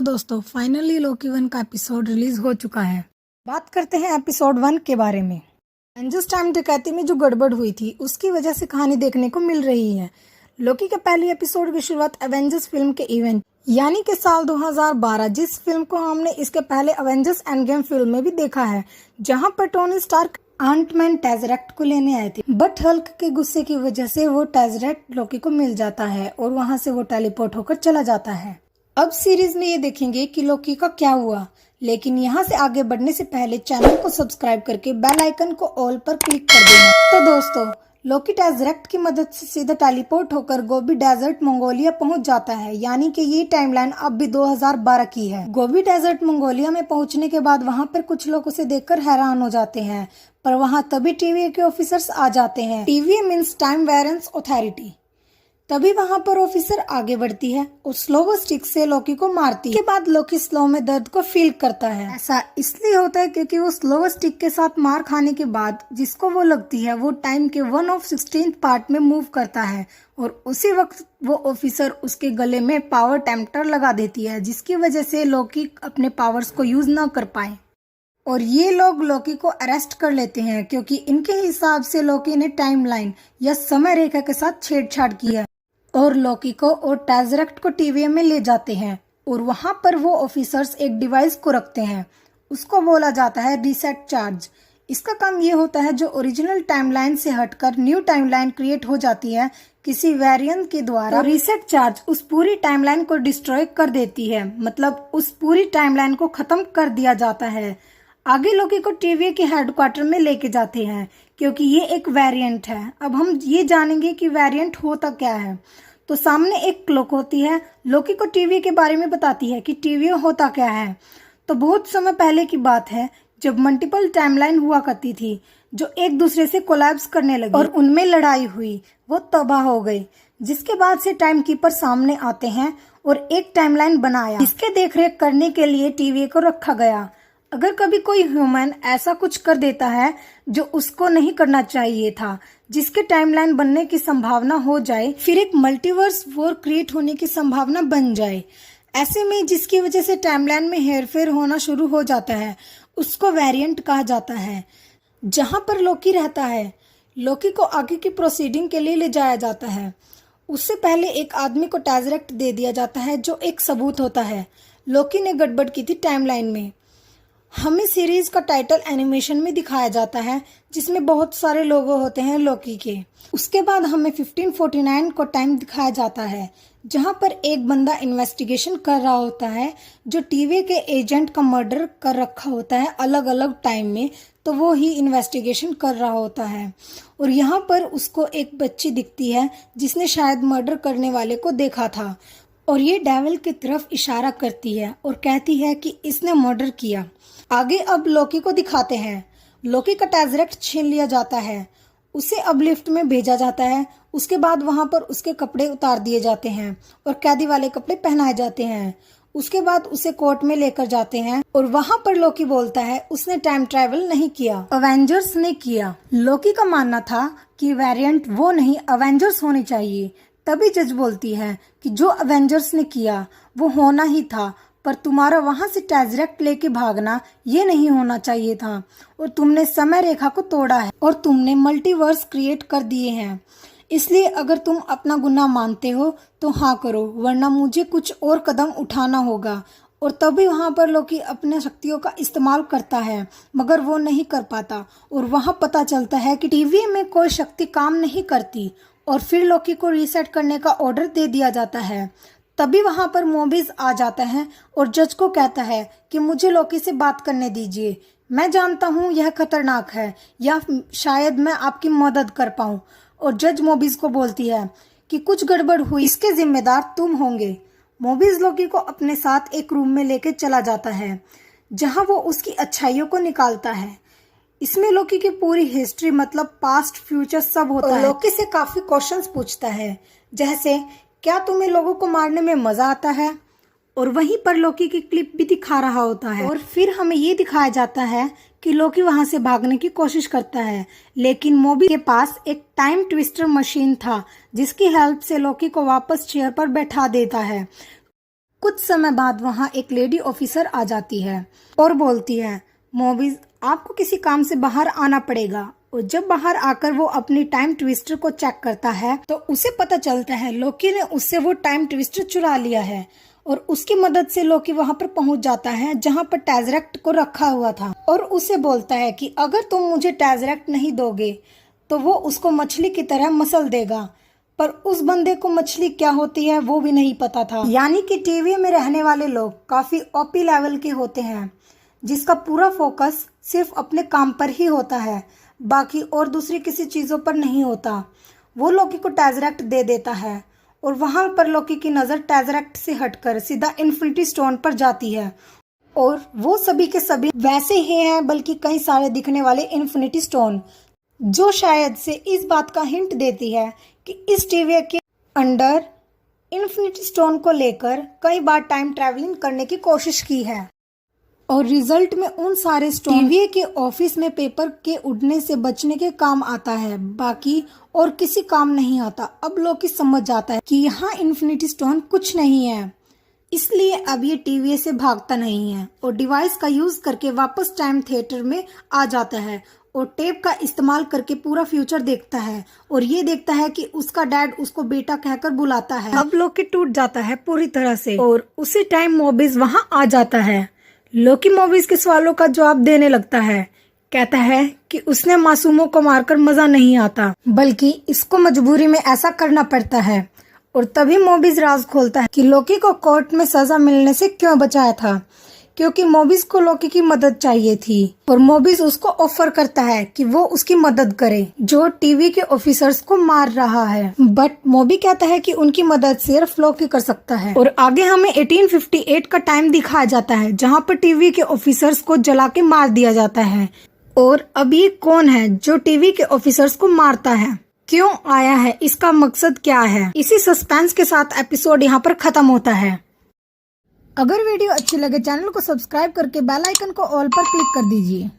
दोस्तों फाइनली लोकी 1 का episode release हो चुका है। बात करते हैं एपिसोड 1 के बारे में। एवेंजर्स टाइम डकैती में जो गड़बड़ हुई थी उसकी वजह से कहानी देखने को मिल रही है। लोकी के पहले एपिसोड की शुरुआत एवेंजर्स फिल्म के इवेंट यानी कि साल 2012, जिस फिल्म को हमने इसके पहले एवेंजर्स एंड गेम फिल्म में भी देखा है, जहां पर टोनी स्टार्क आंटमैन टेज़रेक्ट को लेने आए थे, बट हल्क के गुस्से की वजह से वो टेज़रेक्ट लोकी को मिल जाता है और वहां से वो टेलीपोर्ट होकर चला जाता है। अब सीरीज में ये देखेंगे कि लोकी का क्या हुआ, लेकिन यहाँ से आगे बढ़ने से पहले चैनल को सब्सक्राइब करके बेल आइकन को ऑल पर क्लिक कर देना। तो दोस्तों, लोकी टेज़रेक्ट की मदद से सीधा टेलीपोर्ट होकर गोबी डेजर्ट मंगोलिया पहुंच जाता है, यानी कि ये टाइमलाइन अब भी 2012 की है। गोबी डेजर्ट मंगोलिया में पहुंचने के बाद वहां पर कुछ लोग उसे देखकर हैरान हो जाते हैं, पर वहां तभी टीवीए के ऑफिसर्स आ जाते हैं। TVA means time variance authority. तभी वहां पर ऑफिसर आगे बढ़ती है और स्लो स्टिक से लोकी को मारती है। इसके बाद लोकी स्लो में दर्द को फील करता है। ऐसा इसलिए होता है क्योंकि वो स्लो स्टिक के साथ मार खाने के बाद जिसको वो लगती है वो टाइम के 1/16 पार्ट में मूव करता है और उसी वक्त वो ऑफिसर उसके गले में पावर टेम्पटर लगा देती है, जिसकी वजह से लोकी अपने पावर्स को यूज न कर पाए और ये लोग लोकी को अरेस्ट कर लेते हैं क्योंकि इनके हिसाब से लोकी ने टाइमलाइन या समय रेखा के साथ छेड़छाड़ की है और लोकी को और टेज़रेक्ट को टीवीए में ले जाते हैं और वहां पर वो ऑफिसर्स एक डिवाइस को रखते हैं, उसको बोला जाता है रीसेट चार्ज। इसका काम ये होता है जो ओरिजिनल टाइमलाइन से हटकर न्यू टाइमलाइन क्रिएट हो जाती है किसी वेरिएंट के द्वारा। रीसेट चार्ज उस पूरी टाइमलाइन को डिस्ट्रॉय कर देती है, मतलब उस पूरी टाइमलाइन को खत्म कर दिया जाता है। आगे लोकी को टीवीए के हेडक्वार्टर में लेके जाते हैं क्योंकि ये एक वेरिएंट है। अब हम ये जानेंगे कि वेरिएंट होता क्या है। तो सामने एक क्लॉक होती है, लोकी को टीवीए के बारे में बताती है कि टीवीए होता क्या है। तो बहुत समय पहले की बात है जब मल्टीपल टाइमलाइन हुआ करती थी जो एक दूसरे से कोलैप्स करने लगी और उनमें लड़ाई हुई, वो तबाह हो गई। जिसके बाद से टाइम कीपर सामने आते हैं और एक टाइमलाइन बनाया, इसके देखरेख करने के लिए टीवीए को रखा गया। अगर कभी कोई ह्यूमन ऐसा कुछ कर देता है जो उसको नहीं करना चाहिए था, जिसके टाइमलाइन बनने की संभावना हो जाए, फिर एक मल्टीवर्स वॉर क्रिएट होने की संभावना बन जाए। ऐसे में जिसकी वजह से टाइमलाइन में हेरफेर होना शुरू हो जाता है, उसको वेरिएंट कहा जाता है। जहां पर लोकी रहता है, लोकी को आगे की प्रोसीडिंग के लिए ले जाया जाता है। उससे पहले एक आदमी को टेज़रेक्ट दे दिया जाता है जो एक सबूत होता है। लोकी ने गड़बड़ की थी टाइमलाइन में। हमें सीरीज का टाइटल एनिमेशन में दिखाया जाता है जिसमें बहुत सारे लोगो होते हैं लोकी के। उसके बाद हमें 1549 को टाइम दिखाया जाता है जहां पर एक बंदा इन्वेस्टिगेशन कर रहा होता है जो टीवीए के एजेंट का मर्डर कर रखा होता है अलग अलग टाइम में, तो वो ही इन्वेस्टिगेशन कर रहा होता है और यहाँ पर उसको एक बच्ची दिखती है जिसने शायद मर्डर करने वाले को देखा था और ये डेविल की तरफ इशारा करती है और कहती है कि इसने मर्डर किया। आगे अब लोकी को दिखाते हैं। लोकी का टेज़रेक्ट छीन लिया जाता है, उसे अब लिफ्ट में भेजा जाता है। उसके बाद वहां पर उसके कपड़े उतार दिए जाते हैं और कैदी वाले कपड़े पहनाए जाते हैं। उसके बाद उसे कोर्ट में लेकर जाते हैं और वहां पर लोकी बोलता है उसने टाइम ट्रैवल नहीं किया, अवेंजर्स ने किया। लोकी का मानना था कि वेरिएंट वो नहीं अवेंजर्स होने चाहिए। तभी जज बोलती है कि जो अवेंजर्स ने किया वो होना ही था, पर तुम्हारा वहां से टेज़रेक्ट लेके भागना ये नहीं होना चाहिए था और तुमने समय रेखा को तोड़ा है और तुमने मल्टीवर्स क्रिएट कर दिए हैं। इसलिए अगर तुम अपना गुनाह मानते हो तो हाँ करो, वरना मुझे कुछ और कदम उठाना होगा। और तभी वहां पर लोकी अपने शक्तियों का इस्तेमाल करता है मगर वो नहीं कर पाता और वहां पता चलता है कि टीवीए में कोई शक्ति काम नहीं करती और फिर लोकी को रीसेट करने का ऑर्डर दे दिया जाता है। तभी वहां पर मोबिस आ जाता है और जज को कहता है कि मुझे लोकी से बात करने दीजिए, मैं जानता हूं यह खतरनाक है या शायद मैं आपकी मदद कर पाऊं। और जज मोबिस को बोलती है कि कुछ गड़बड़ हुई, इसके जिम्मेदार तुम होंगे। मोबिस लोकी को अपने साथ एक रूम में लेके चला जाता है जहां वो उसकी अच्छाइयों को निकालता है। इसमें लोकी की पूरी हिस्ट्री मतलब पास्ट फ्यूचर सब होता है। लोकी से काफी क्वेश्चंस पूछता है, जैसे क्या तुम्हें लोगों को मारने में मजा आता है, और वहीं पर लोकी की क्लिप भी दिखा रहा होता है। और फिर हमें ये दिखाया जाता है कि लोकी वहां से भागने की कोशिश करता है, लेकिन मोबी के पास एक टाइम ट्विस्टर मशीन था जिसकी हेल्प से लोकी को वापस चेयर पर बैठा देता है। कुछ समय बाद वहाँ एक लेडी ऑफिसर आ जाती है और बोलती है, मॉबिस आपको किसी काम से बाहर आना पड़ेगा। और जब बाहर आकर वो अपनी टाइम ट्विस्टर को चेक करता है तो उसे पता चलता है लोकी ने उससे वो टाइम ट्विस्टर चुरा लिया है। और उसकी मदद से लोकी वहाँ पर पहुँच जाता है जहाँ पर टेज़रेक्ट को रखा हुआ था और उसे बोलता है कि अगर तुम मुझे टेज़रेक्ट नहीं दोगे तो वो उसको मछली की तरह मसल देगा। पर उस बंदे को मछली क्या होती है वो भी नहीं पता था। यानी कि टीवी में रहने वाले लोग काफी ओपी लेवल के होते हैं जिसका पूरा फोकस सिर्फ अपने काम पर ही होता है, बाकी और दूसरी किसी चीजों पर नहीं होता। वो लोकी को टेज़रेक्ट दे देता है और वहां पर लोकी की नजर टेज़रेक्ट से हटकर सीधा इन्फिनिटी स्टोन पर जाती है और वो सभी के सभी वैसे ही हैं बल्कि कई सारे दिखने वाले इन्फिनिटी स्टोन, जो शायद से इस बात का हिंट देती है कि इस टीवी के अंडर इन्फिनिटी स्टोन को लेकर कई बार टाइम ट्रैवलिंग करने की कोशिश की है और रिजल्ट में उन सारे स्टोन टीवी के ऑफिस में पेपर के उड़ने से बचने के काम आता है, बाकी और किसी काम नहीं आता। अब लोकी समझ जाता है कि यहाँ इन्फिनिटी स्टोन कुछ नहीं है, इसलिए अब ये टीवी से भागता नहीं है और डिवाइस का यूज करके वापस टाइम थिएटर में आ जाता है और टेप का इस्तेमाल करके पूरा फ्यूचर देखता है और ये देखता है कि उसका डैड उसको बेटा कहकर बुलाता है। अब लोकी टूट जाता है पूरी तरह से और उसी टाइम मॉबिस वहाँ आ जाता है। लोकी मॉबिस के सवालों का जवाब देने लगता है, कहता है कि उसने मासूमों को मारकर मजा नहीं आता बल्कि इसको मजबूरी में ऐसा करना पड़ता है। और तभी मॉबिस राज खोलता है कि लोकी को कोर्ट में सजा मिलने से क्यों बचाया था, क्योंकि मॉबिस को लोकी की मदद चाहिए थी और मॉबिस उसको ऑफर करता है कि वो उसकी मदद करे जो टीवी के ऑफिसर्स को मार रहा है। बट मॉबी कहता है कि उनकी मदद सिर्फ लोकी कर सकता है। और आगे हमें 1858 का टाइम दिखाया जाता है जहाँ पर टीवी के ऑफिसर्स को जला के मार दिया जाता है। और अब ये कौन है जो टीवी के ऑफिसर्स को मारता है, क्यों आया है, इसका मकसद क्या है, इसी सस्पेंस के साथ एपिसोड यहाँ पर खत्म होता है। अगर वीडियो अच्छी लगे चैनल को सब्सक्राइब करके बेल आइकन को ऑल पर क्लिक कर दीजिए।